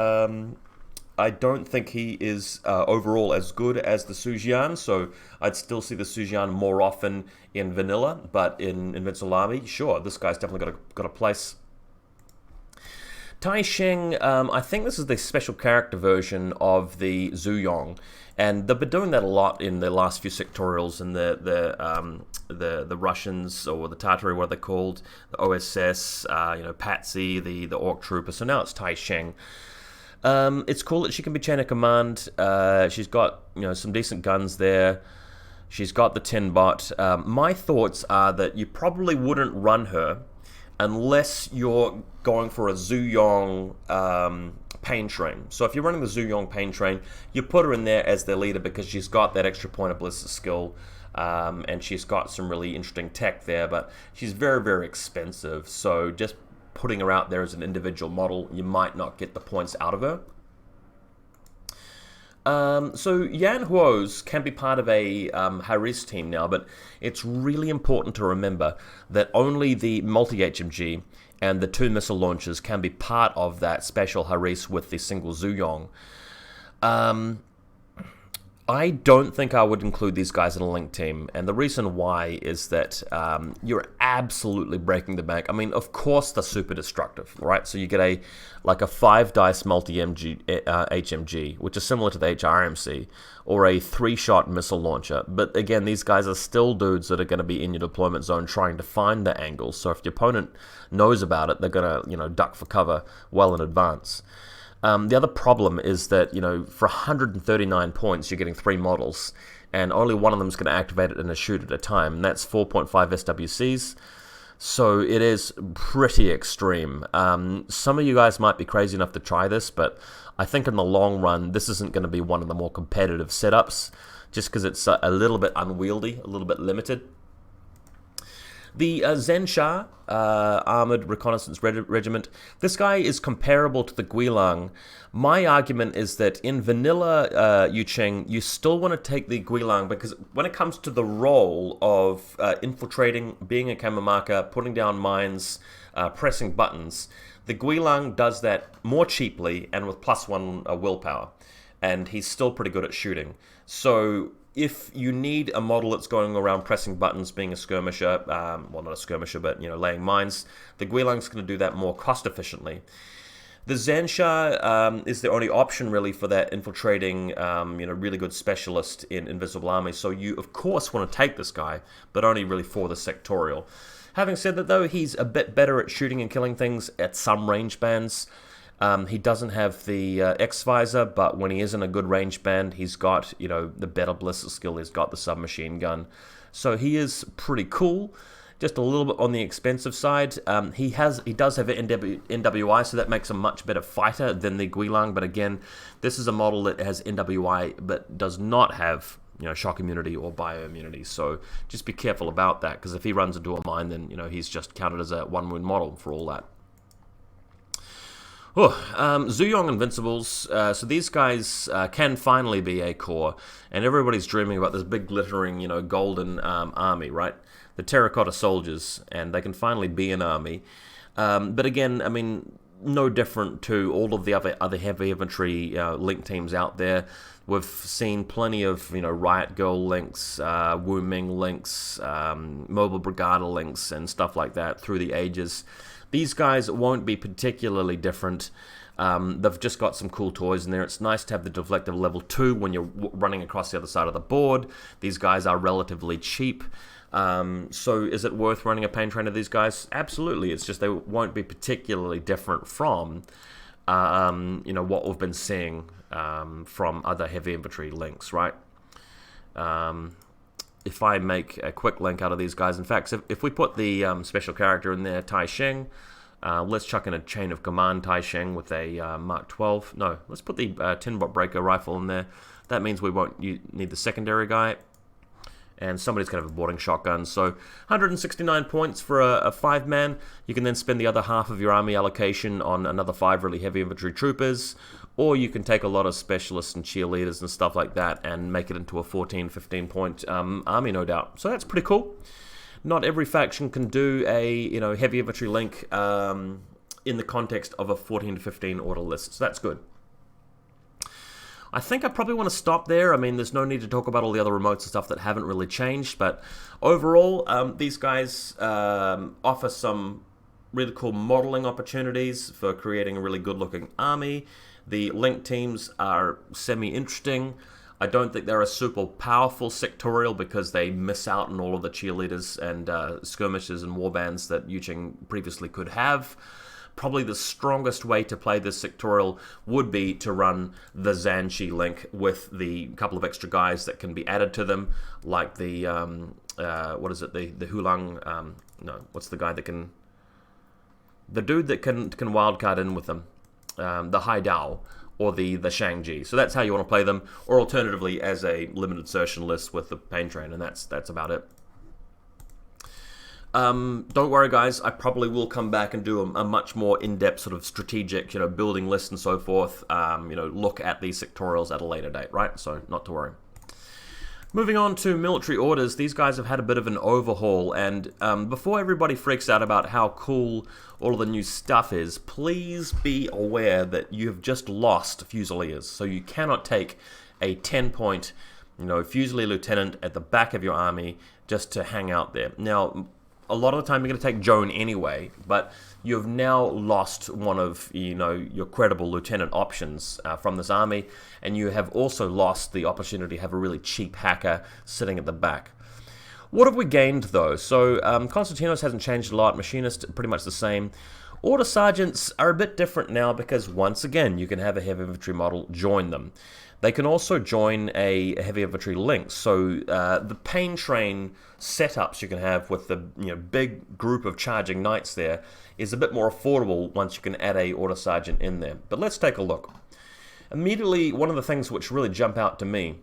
I don't think he is overall as good as the Sujian, so I'd still see the Sujian more often in vanilla, but in Invincible Army, sure, this guy's definitely got a place. Tai Sheng, I think this is the special character version of the Zuyong, and they've been doing that a lot in the last few sectorials, and the Russians, or the Tartary, what are they called, the OSS, Patsy, the Orc Trooper, so now it's Tai Sheng. It's cool that she can be chain of command. She's got some decent guns there. She's got the tin bot. My thoughts are that you probably wouldn't run her unless you're going for a Zuyong pain train. So if you're running the Zuyong pain train, you put her in there as their leader because she's got that extra point of ballistic skill, and she's got some really interesting tech there. But she's very, very expensive. So just putting her out there as an individual model, you might not get the points out of her. So Yan Huos can be part of a Haris team now, but it's really important to remember that only the multi-HMG and the 2 missile launchers can be part of that special Haris with the single Zuyong. I don't think I would include these guys in a link team, and the reason why is that you're absolutely breaking the bank. I mean, of course they're super destructive, right? So you get a 5-dice multi-HMG, which is similar to the HRMC, or a 3-shot missile launcher. But again, these guys are still dudes that are going to be in your deployment zone trying to find the angles. So if your opponent knows about it, they're going to duck for cover well in advance. The other problem is that, for 139 points, you're getting 3 models, and only one of them is going to activate it in a shoot at a time, and that's 4.5 SWCs, so it is pretty extreme. Some of you guys might be crazy enough to try this, but I think in the long run, this isn't going to be one of the more competitive setups, just because it's a little bit unwieldy, a little bit limited. The Zensha Armored Reconnaissance Regiment, this guy is comparable to the Guilang. My argument is that in vanilla Yucheng, you still want to take the Guilang because when it comes to the role of infiltrating, being a camo marker, putting down mines, pressing buttons, the Guilang does that more cheaply and with +1 willpower. And he's still pretty good at shooting. So if you need a model that's going around pressing buttons, being a skirmisher, well, not a skirmisher, but laying mines, the Guilang's going to do that more cost efficiently. The Zensha is the only option really for that infiltrating, really good specialist in Invincible Army. So you of course want to take this guy, but only really for the sectorial. Having said that though, he's a bit better at shooting and killing things at some range bands. He doesn't have the X-Visor, but when he is in a good range band, he's got, the better ballistic skill, he's got the submachine gun. So he is pretty cool. just a little bit on the expensive side. He does have an NWI, so that makes him a much better fighter than the Guilang. But again, this is a model that has NWI but does not have, you know, shock immunity or bioimmunity. So just be careful about that, because if he runs into a mine, then, you know, he's just counted as a 1 wound model for all that. Zuyong Invincibles. So these guys can finally be a core, and everybody's dreaming about this big glittering, you know, golden army, right? The terracotta soldiers, and they can finally be an army. But again, I mean, no different to all of the other heavy infantry link teams out there. We've seen plenty of, you know, Riot Girl links, Wu Ming links, Mobile Brigada links, and stuff like that through the ages. These guys won't be particularly different. They've just got some cool toys in there. It's nice to have the deflective level 2 when you're running across the other side of the board. These guys are relatively cheap. So is it worth running a pain train of these guys? Absolutely. It's just they won't be particularly different from you know, what we've been seeing from other heavy infantry links, right? If I make a quick link out of these guys, in fact, if we put the special character in there, Tai Sheng, let's chuck in a chain of command Tai Sheng with a Mark 12. No, let's put the Tin Bot Breaker rifle in there. That means we won't need the secondary guy. And somebody's going to have a boarding shotgun. So 169 points for a 5-man. You can then spend the other half of your army allocation on another 5 really heavy infantry troopers. Or you can take a lot of specialists and cheerleaders and stuff like that and make it into a 14, 15-point army, no doubt. So that's pretty cool. Not every faction can do a, you know, heavy infantry link in the context of a 14 to 15 order list. So that's good. I think I probably want to stop there. I mean, there's no need to talk about all the other remotes and stuff that haven't really changed, but overall, these guys offer some really cool modeling opportunities for creating a really good-looking army. The link teams are semi-interesting. I don't think they're a super powerful sectorial because they miss out on all of the cheerleaders and skirmishes and warbands that Yuching previously could have. Probably the strongest way to play this sectorial would be to run the Zanshi link with the couple of extra guys that can be added to them, like the, what is it, the Hulang, no, what's the guy that can, the dude that can wildcard in with them, the Hai Dao, or the Shangji. So that's how you want to play them, or alternatively as a limited insertion list with the Pain Train, and that's about it. Don't worry, guys. I probably will come back and do a much more in-depth sort of strategic, you know, building list and so forth. You know, look at these sectorials at a later date, right? So not to worry. Moving on to military orders, these guys have had a bit of an overhaul, and before everybody freaks out about how cool all of the new stuff is, please be aware that you have just lost Fusiliers. So you cannot take a 10-point, you know, Fusilier Lieutenant at the back of your army just to hang out there. Now, a lot of the time you're going to take Joan anyway, but you've now lost one of, you know, your credible lieutenant options from this army, and you have also lost the opportunity to have a really cheap hacker sitting at the back. What have we gained though? So Constantinos hasn't changed a lot, Machinist pretty much the same. Order Sergeants are a bit different now because once again you can have a heavy infantry model join them. They can also join a heavy infantry link, so the Pain Train setups you can have with the, you know, big group of charging knights there is a bit more affordable once you can add a Order Sergeant in there. But let's take a look. Immediately, one of the things which really jump out to me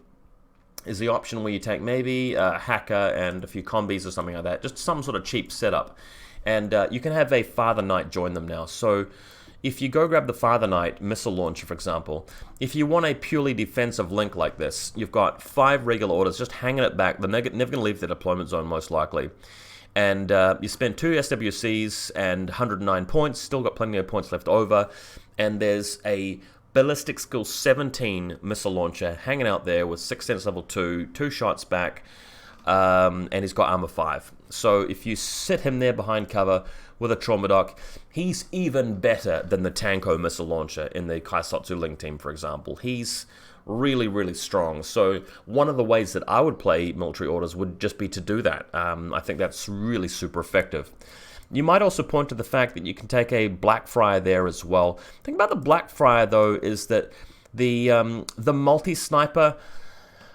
is the option where you take maybe a hacker and a few combis or something like that, just some sort of cheap setup. And you can have a Father Knight join them now. So if you go grab the Father Knight missile launcher, for example, if you want a purely defensive link like this, you've got 5 regular orders just hanging it back. They're never going to leave the deployment zone, most likely. And you spend 2 SWCs and 109 points, still got plenty of points left over. And there's a Ballistic Skill 17 missile launcher hanging out there with 6 sense level 2, 2 shots back, and he's got armor 5. So if you sit him there behind cover with a trauma dock, he's even better than the Tanko missile launcher in the Kaisotsu Link team, for example. He's really, really strong. So one of the ways that I would play military orders would just be to do that. I think that's really super effective. You might also point to the fact that you can take a Blackfriar there as well. The thing about the Blackfriar, though, is that the multi-sniper,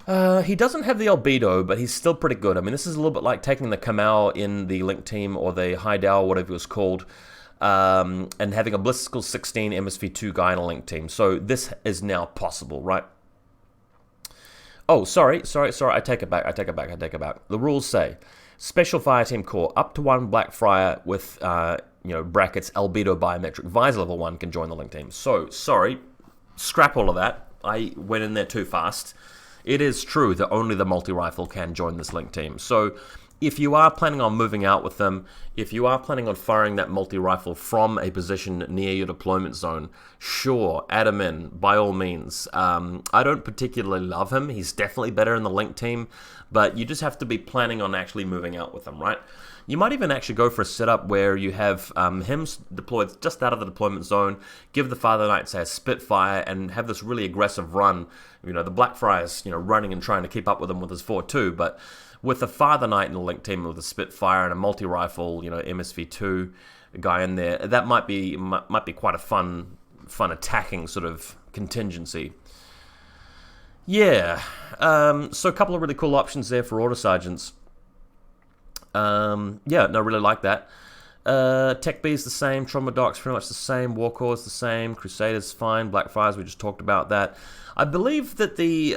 He doesn't have the albedo, but he's still pretty good. I mean, this is a little bit like taking the Kamau in the Link team, or the High Dowel, whatever it was called, and having a Blistical 16 MSV2 guy in a Link team. So this is now possible, right? Oh, sorry, I take it back. The rules say, Special Fire Team Core, up to 1 Blackfriar with, brackets, albedo biometric visor level 1 can join the Link team. So, sorry, scrap all of that. I went in there too fast. It is true that only the multi-rifle can join this Link team. So if you are planning on moving out with them, if you are planning on firing that multi-rifle from a position near your deployment zone, sure, add him in, by all means. I don't particularly love him. He's definitely better in the Link team, but you just have to be planning on actually moving out with him, right? You might even actually go for a setup where you have him deployed just out of the deployment zone, give the Father Knight, say, a Spitfire, and have this really aggressive run. You know, the Blackfriar's, running and trying to keep up with him with his 4.2, but with a Father Knight in the Link team with a Spitfire and a multi-rifle, MSV2 guy in there, that might be quite a fun attacking sort of contingency. Yeah, so a couple of really cool options there for Order Sergeants. Really like that. Tech B is the same, Trauma Doc's pretty much the same, Warcore is the same, Crusaders fine, Blackfriars, we just talked about that. I believe that the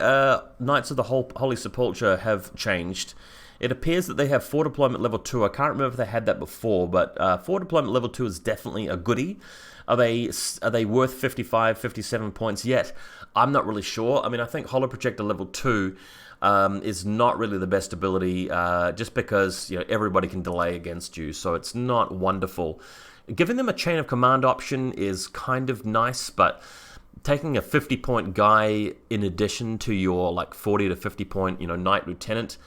Knights of the Holy Sepulcher have changed. It appears that they have 4 deployment level 2. I can't remember if they had that before, but 4 deployment level 2 is definitely a goodie. Are they worth 55, 57 points yet? I'm not really sure. I mean, I think Holo Projector level 2 is not really the best ability, just because everybody can delay against you, so it's not wonderful. Giving them a chain of command option is kind of nice, but taking a 50-point guy in addition to your 40 to 50-point Knight Lieutenant,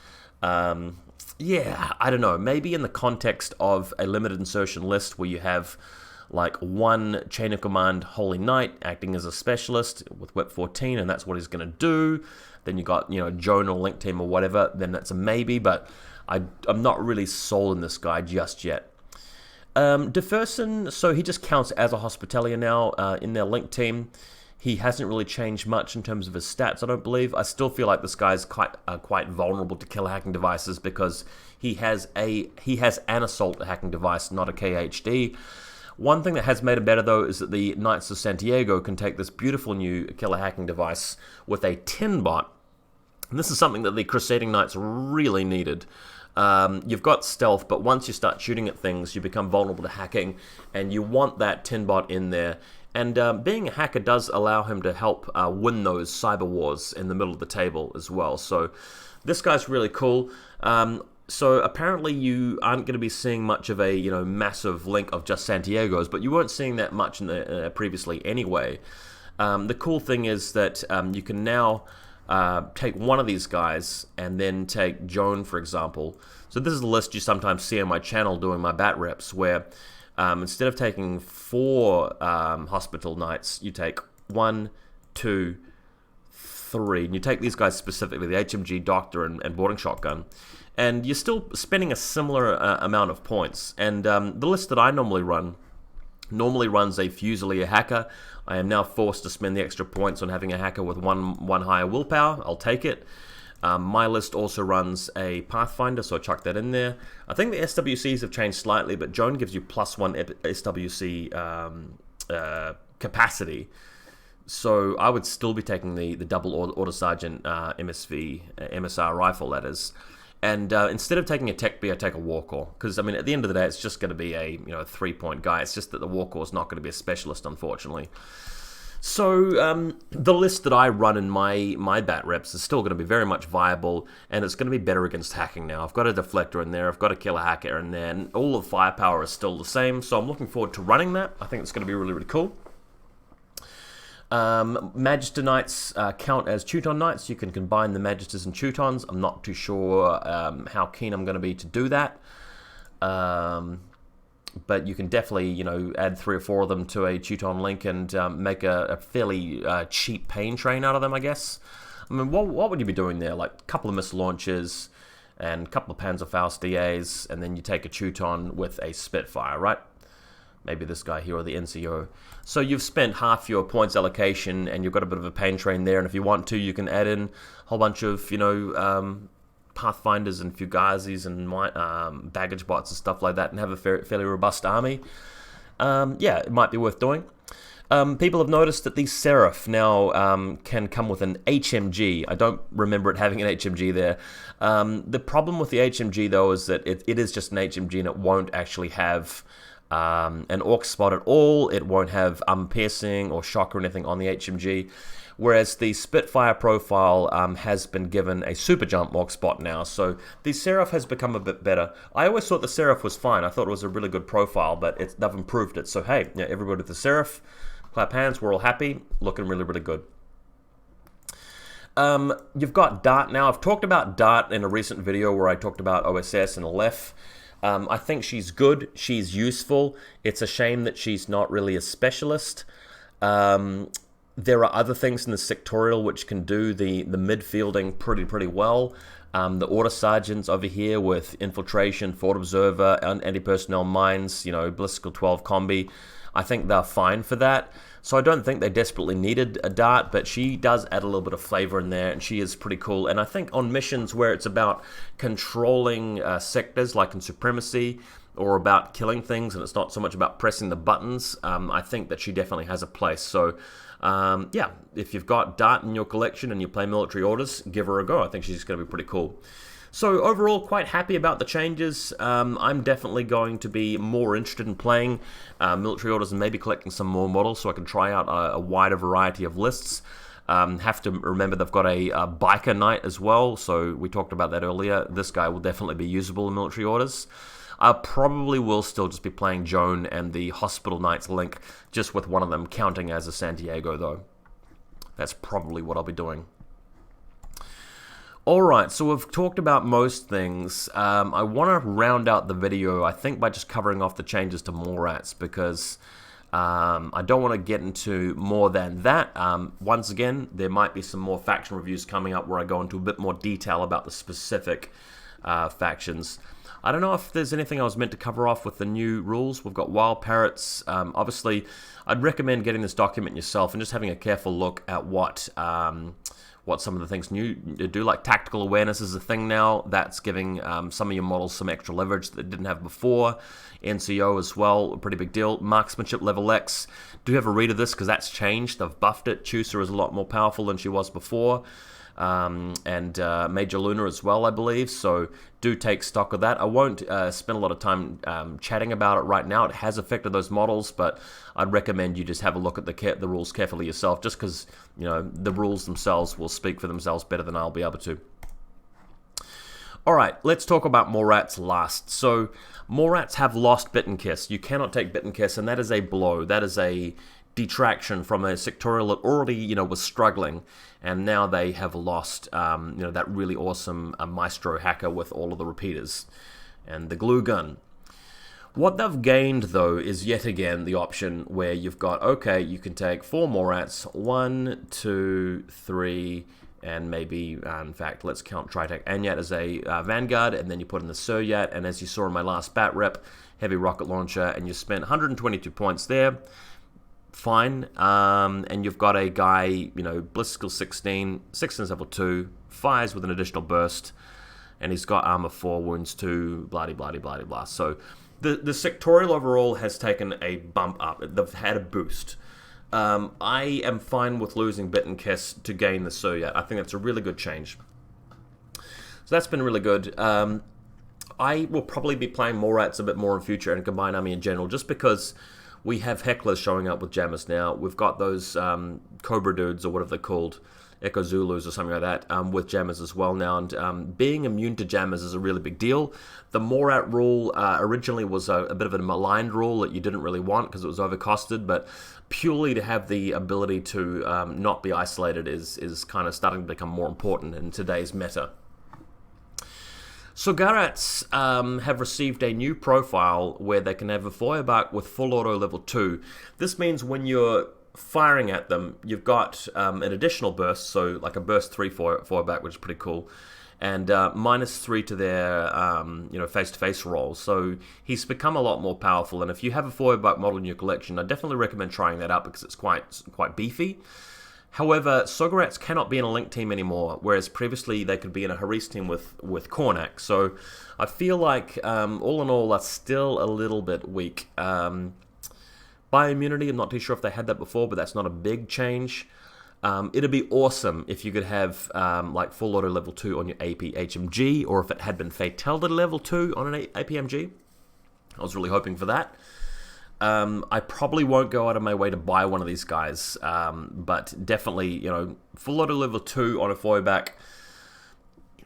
I don't know. Maybe in the context of a limited insertion list where you have one chain of command Holy Knight acting as a specialist with Whip 14, and that's what he's going to do. Then you got Joan or Link team or whatever. Then that's a maybe, but I'm not really sold on this guy just yet. DeFerson, so he just counts as a Hospitalier now in their Link team. He hasn't really changed much in terms of his stats, I don't believe. I still feel like this guy's quite vulnerable to killer hacking devices because he has an assault hacking device, not a KHD. One thing that has made it better, though, is that the Knights of Santiago can take this beautiful new killer hacking device with a 10 bot. And this is something that the Crusading Knights really needed. You've got stealth, but once you start shooting at things, you become vulnerable to hacking, and you want that 10 bot in there. And being a hacker does allow him to help win those cyber wars in the middle of the table as well. So this guy's really cool. So apparently you aren't going to be seeing much of a massive link of just Santiago's, but you weren't seeing that much in the previously anyway. The cool thing is that you can now take one of these guys and then take Joan, for example. So this is a list you sometimes see on my channel doing my bat reps, where instead of taking 4 hospital knights, you take 1, 2, 3, and you take these guys specifically, the HMG Doctor and Boarding Shotgun. And you're still spending a similar amount of points. And the list that I normally run runs a Fusilier hacker. I am now forced to spend the extra points on having a hacker with one higher willpower. I'll take it. My list also runs a Pathfinder, so I chuck that in there. I think the SWCs have changed slightly, but Joan gives you +1 SWC capacity. So I would still be taking the double Order Sergeant MSR rifle, that is. And instead of taking a Tech B, I take a Warcore. Because, I mean, at the end of the day, it's just going to be a 3-point guy. It's just that the Warcore is not going to be a specialist, unfortunately. So the list that I run in my bat reps is still going to be very much viable, and it's going to be better against hacking now. I've got a Deflector in there, I've got a Killer Hacker in there, and all of firepower is still the same. So I'm looking forward to running that. I think it's going to be really, really cool. Magister Knights count as Teuton Knights. You can combine the Magisters and Teutons. I'm not too sure how keen I'm going to be to do that. But you can definitely, add 3 or 4 of them to a Teuton link and make a fairly cheap pain train out of them, I guess. I mean, what would you be doing there? Like a couple of missile launchers and a couple of Panzerfaust DAs, and then you take a Teuton with a Spitfire, right? maybe this guy here, or the NCO. So you've spent half your points allocation, and you've got a bit of a pain train there, and if you want to, you can add in a whole bunch of, you know, Pathfinders and Fugazis and baggage bots and stuff like that, and have a fairly robust army. Yeah, it might be worth doing. People have noticed that the Seraph now can come with an HMG. I don't remember it having an HMG there. The problem with the HMG, though, is that it is just an HMG, and it won't actually have an Orc spot at all. It won't have piercing or shock or anything on the HMG. Whereas the Spitfire profile has been given a super jump Orc spot now. So the Seraph has become a bit better. I always thought the Seraph was fine. I thought it was a really good profile, but they've improved it. So hey, yeah, everybody with the Seraph, clap hands, we're all happy. Looking really, really good. You've got Dart now. I've talked about Dart in a recent video where I talked about OSS and Aleph. I think she's good. She's useful. It's a shame that she's not really a specialist. There are other things in the sectorial which can do the midfielding pretty well. The Order Sergeants over here with Infiltration, Fort Observer, Anti-Personnel Mines, you know, Ballistical 12 Combi. I think they're fine for that. So I don't think they desperately needed a Dart, but she does add a little bit of flavor in there, and she is pretty cool. And I think on missions where it's about controlling sectors, like in Supremacy, or about killing things, and it's not so much about pressing the buttons, I think that she definitely has a place. So yeah, if you've got Dart in your collection and you play military orders, give her a go. I think she's going to be pretty cool. So overall, quite happy about the changes. I'm definitely going to be more interested in playing military orders and maybe collecting some more models so I can try out a wider variety of lists. Have to remember they've got a biker knight as well, so we talked about that earlier. This guy will definitely be usable in military orders. I probably will still just be playing Joan and the Hospital Knights link, just with one of them counting as a Santiago though. That's probably what I'll be doing. Alright, so we've talked about most things. I want to round out the video, I think, by just covering off the changes to Morats, because I don't want to get into more than that. Once again, there might be some more faction reviews coming up where I go into a bit more detail about the specific factions. I don't know if there's anything I was meant to cover off with the new rules. We've got Wild Parrots. Obviously, I'd recommend getting this document yourself and just having a careful look at what some of the things new do. Like tactical awareness is a thing now. That's giving some of your models some extra leverage that they didn't have before. NCO as well, a pretty big deal. Marksmanship level X. Do have a read of this because that's changed. They've buffed it. Chusa is a lot more powerful than she was before. And Major Luna as well, I believe, so do take stock of that. I won't spend a lot of time chatting about it right now. It has affected those models, but I'd recommend you just have a look at the rules carefully yourself, just because, you know, the rules themselves will speak for themselves better than I'll be able to. Alright, let's talk about Morats last. So, Morats have lost Bit and Kiss. You cannot take Bit and Kiss, and that is a blow. That is a detraction from a sectorial that already, you know, was struggling, and now they have lost, you know, that really awesome Maestro hacker with all of the repeaters and the glue gun. What they've gained, though, is yet again the option where you've got, okay, you can take 4 Morats, 1, 2, 3, and maybe, in fact, let's count Tritech Anyat as a Vanguard, and then you put in the Suryat, and as you saw in my last bat rep, heavy rocket launcher, and you spent 122 points there. Fine, and you've got a guy, you know, Ballistical 16, 16 level 2, fires with an additional burst, and he's got armor 4, wounds 2, blah, blah, blah, blah, blah. So the sectorial overall has taken a bump up. They've had a boost. I am fine with losing Bit and Kiss to gain the Suryat. I think that's a really good change. So that's been really good. I will probably be playing Morats a bit more in future and Combined Army in general, just because we have hecklers showing up with jammers now. We've got those Cobra dudes, or whatever they're called, Echo Zulus or something like that, with jammers as well now. And being immune to jammers is a really big deal. The Morat rule originally was a bit of a maligned rule that you didn't really want because it was overcosted, but purely to have the ability to not be isolated is kind of starting to become more important in today's meta. So Garats have received a new profile where they can have a Feuerbach with full auto level 2. This means when you're firing at them, you've got an additional burst, so like a burst 3 Feuerbach, which is pretty cool. and -3 to their face-to-face rolls. So he's become a lot more powerful. And if you have a 4-buck model in your collection, I definitely recommend trying that out because it's quite beefy. However, Sogorats cannot be in a Link team anymore, whereas previously they could be in a Haris team with Kornak. So I feel like, all in all, that's still a little bit weak. Bioimmunity, I'm not too sure if they had that before, but that's not a big change. It'd be awesome if you could have like full auto level 2 on your AP HMG, or if it had been fatality level 2 on an APMG. I was really hoping for that. I probably won't go out of my way to buy one of these guys, but definitely, full auto level 2 on a 4-back.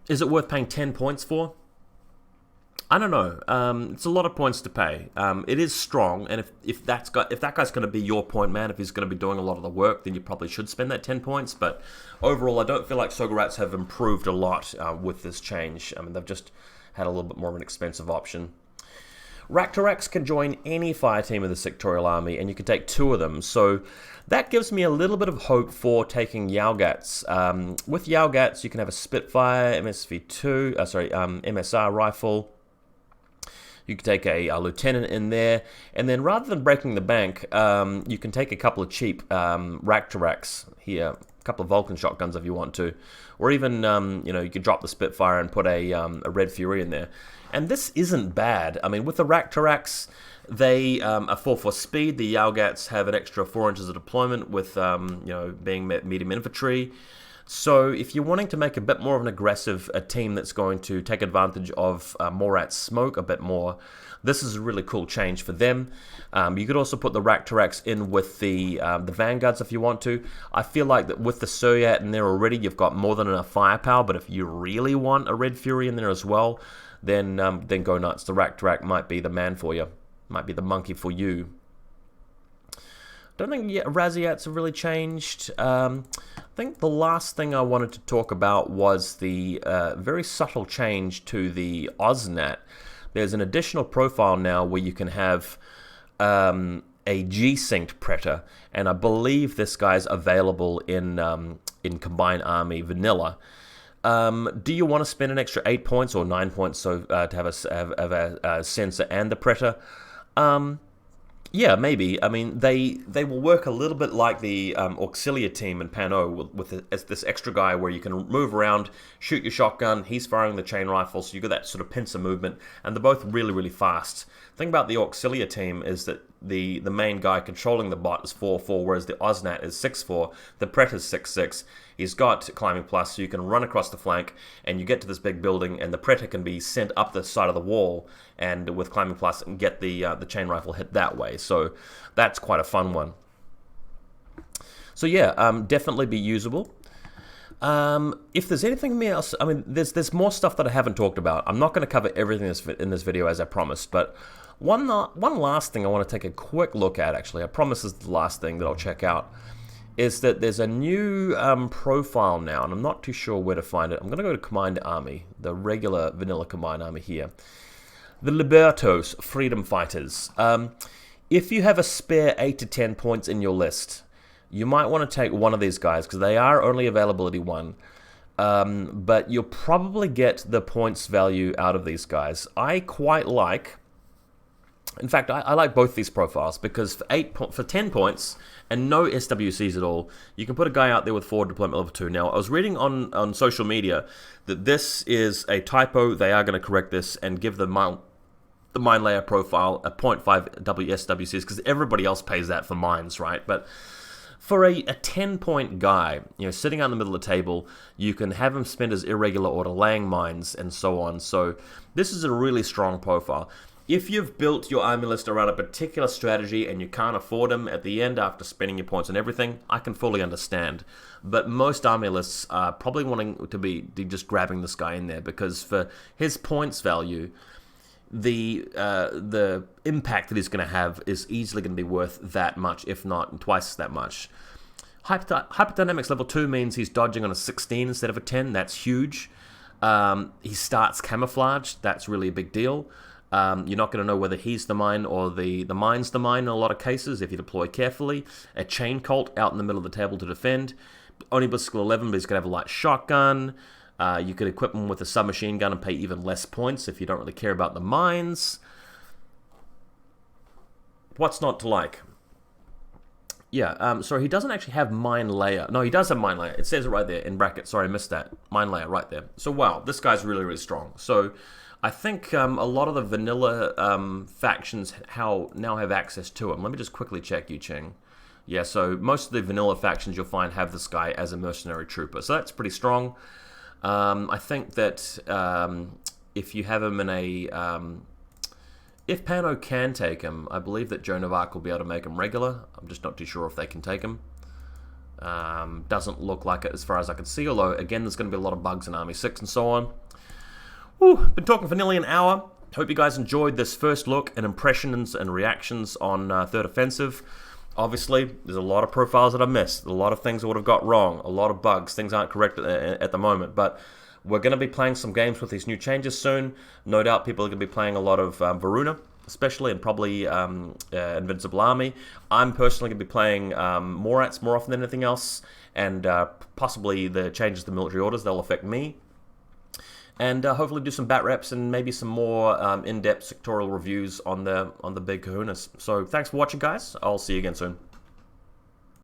Is it worth paying 10 points for? I don't know. It's a lot of points to pay. It is strong, and if that guy's going to be your point man, if he's going to be doing a lot of the work, then you probably should spend that 10 points. But overall, I don't feel like Sogorats have improved a lot with this change. I mean, they've just had a little bit more of an expensive option. Raktoraks can join any fire team of the sectorial army, and you can take 2 of them. So that gives me a little bit of hope for taking Yaogats. With Yaogats, you can have a Spitfire, MSR rifle. You can take a lieutenant in there, and then rather than breaking the bank, you can take a couple of cheap Raktoraks here, a couple of Vulcan shotguns if you want to, or even you could drop the Spitfire and put a Red Fury in there. And this isn't bad. I mean, with the Raktoraks, they are 4 speed. The Yaogats have an extra 4 inches of deployment with being medium infantry. So if you're wanting to make a bit more of an aggressive team that's going to take advantage of Morat's smoke a bit more, this is a really cool change for them. You could also put the Raktoraks in with the Vanguards if you want to. I feel like that with the Suryat in there already, you've got more than enough firepower, but if you really want a Red Fury in there as well, then go nuts. The Raktorak might be the man for you, might be the monkey for you. Don't think Raziats have really changed. I think the last thing I wanted to talk about was the very subtle change to the Osnat. There's an additional profile now where you can have a G-synced Predator, and I believe this guy's available in Combined Army Vanilla. Do you want to spend an extra 8 points or 9 points to have a sensor and the Predator? Yeah, maybe. I mean, they will work a little bit like the Auxilia team in Pano with this extra guy where you can move around, shoot your shotgun, he's firing the chain rifle, so you get that sort of pincer movement, and they're both really, really fast. The thing about the Auxilia team is that the main guy controlling the bot is 4-4, whereas the Osnat is 6-4, the Predator's 6-6. He's got climbing plus, so you can run across the flank, and you get to this big building, and the Predator can be sent up the side of the wall, and with climbing plus, and get the chain rifle hit that way. So that's quite a fun one. So yeah, definitely be usable. If there's anything else, I mean, there's more stuff that I haven't talked about. I'm not going to cover everything in this video as I promised, but one last thing I want to take a quick look at, actually, I promise this is the last thing that I'll check out, is that there's a new profile now, and I'm not too sure where to find it. I'm going to go to Combined Army, the regular vanilla Combined Army here. The Libertos, Freedom Fighters. If you have a spare 8 to 10 points in your list, you might want to take one of these guys, because they are only availability 1. But you'll probably get the points value out of these guys. I quite like... In fact, I like both these profiles, because for 10 points and no SWCs at all, you can put a guy out there with forward deployment level 2. Now, I was reading on social media that this is a typo. They are going to correct this and give the mine layer profile a 0.5 SWCs, because everybody else pays that for mines, right? But for a 10-point guy, sitting out in the middle of the table, you can have him spend his irregular order laying mines and so on. So this is a really strong profile. If you've built your army list around a particular strategy and you can't afford them at the end after spending your points on everything, I can fully understand. But most army lists are probably wanting to be just grabbing this guy in there, because for his points value, the impact that he's going to have is easily going to be worth that much, if not twice that much. Hyperdynamics level 2 means he's dodging on a 16 instead of a 10. That's huge. He starts camouflage. That's really a big deal. You're not going to know whether he's the mine or the mine's the mine in a lot of cases if you deploy carefully. A chain colt out in the middle of the table to defend. Only Blitzkrieg 11, but he's going to have a light shotgun. You could equip them with a submachine gun and pay even less points if you don't really care about the mines. What's not to like? Yeah, sorry, he doesn't actually have mine layer. No, he does have mine layer. It says it right there in brackets. Sorry, I missed that. Mine layer right there. So, wow, this guy's really, really strong. So, I think a lot of the vanilla factions now have access to him. Let me just quickly check, Yuching. Yeah, so most of the vanilla factions you'll find have this guy as a mercenary trooper. So that's pretty strong. I think that if you have him in a... if Pano can take him, I believe that Joan of Arc will be able to make him regular. I'm just not too sure if they can take him. Doesn't look like it as far as I can see, although, again, there's going to be a lot of bugs in Army 6 and so on. Whew, been talking for nearly an hour. Hope you guys enjoyed this first look and impressions and reactions on 3rd Offensive. Obviously, there's a lot of profiles that I missed, a lot of things I would have got wrong, a lot of bugs, things aren't correct at the moment, but we're going to be playing some games with these new changes soon. No doubt people are going to be playing a lot of Varuna, especially, and probably Invincible Army. I'm personally going to be playing Morats more often than anything else, and possibly the changes to the military orders, they'll affect me. And hopefully do some bat reps and maybe some more in-depth sectorial reviews on the big kahunas. So thanks for watching, guys. I'll see you again soon.